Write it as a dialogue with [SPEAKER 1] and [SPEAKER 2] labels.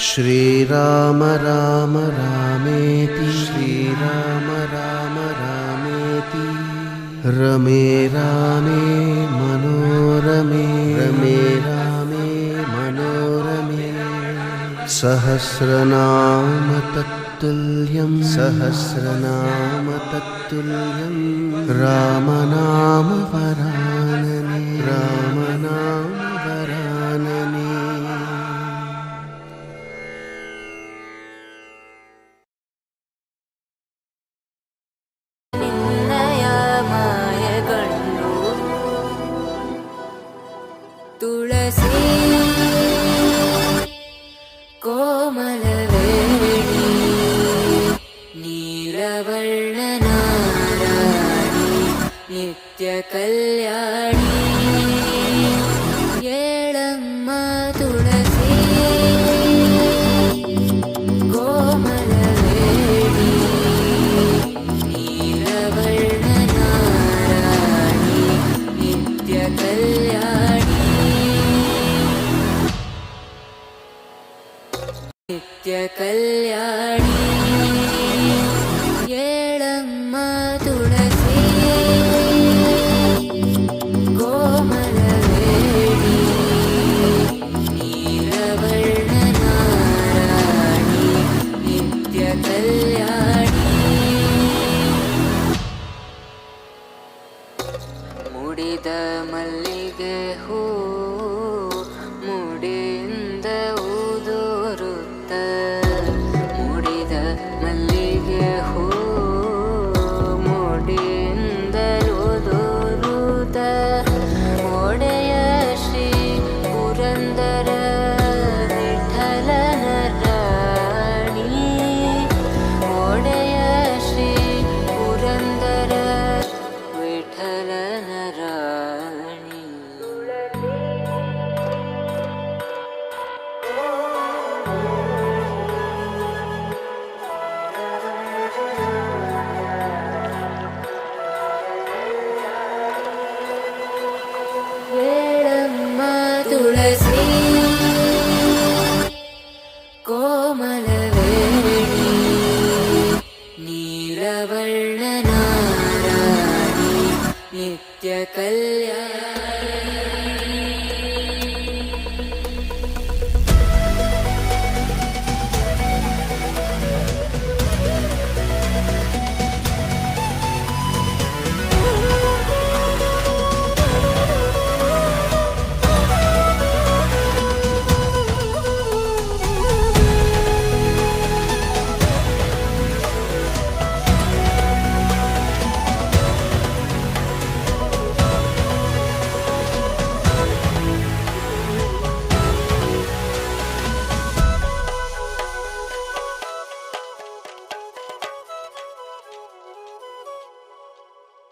[SPEAKER 1] श्रीराम राम रामेति श्रीराम राम रामेति रमे रामे मनोरमे रमे रामे मनोरमे सहस्रनाम तत्तुल्यं सहस्रनाम तत्तुल्यं रामनाम वरानने रामनाम वरानने।
[SPEAKER 2] ತುಳಸಿ ಕೋಮಲವೇಣಿ ನೀಲವರ್ಣನಾರಾಣಿ ನಿತ್ಯ ಕಲ್ಯಾಣಿ ಏಳಮ್ಮ ತುಳಸಿ ಕೋಮಲವೇಣಿ ನೀಲವರ್ಣನಾರಾಣಿ ನಿತ್ಯ ಕಲ್ಯಾಣಿ ನಿತ್ಯ ಕಲ್ಯಾಣಿ ಏಳಮ್ಮ ತುಳಸಿ ಕೋಮಲವೇಣಿ ನೀಲವರ್ಣನಾರಾಣಿ ನಿತ್ಯ ಕಲ್ಯಾಣಿ ಮುಡಿದ ಮಲ್ಲಿಗೆ ಹೂ ಮುಡಿಯಿಂದ ಉದುರುತ್ತ ಮುಡಿದ ಮಲ್ಲಿಗೆ ಹೂ ಮುಡಿಯಿಂದ ಉದುರುತ್ತ ಒಡೆಯ ಶ್ರೀ ಪುರಂದರ ವಿಠಲನ ರಾಣಿ ಒಡೆಯ ಶ್ರೀ ಪುರಂದರ ವಿಠಲನ ರಾಣಿ ಏಳಮ್ಮ ತುಳಸಿ ಕೋಮಲವೇಣಿ ನೀಲವರ್ಣನಾರಾಣಿ ನಿತ್ಯ ಕಲ್ಯಾಣಿ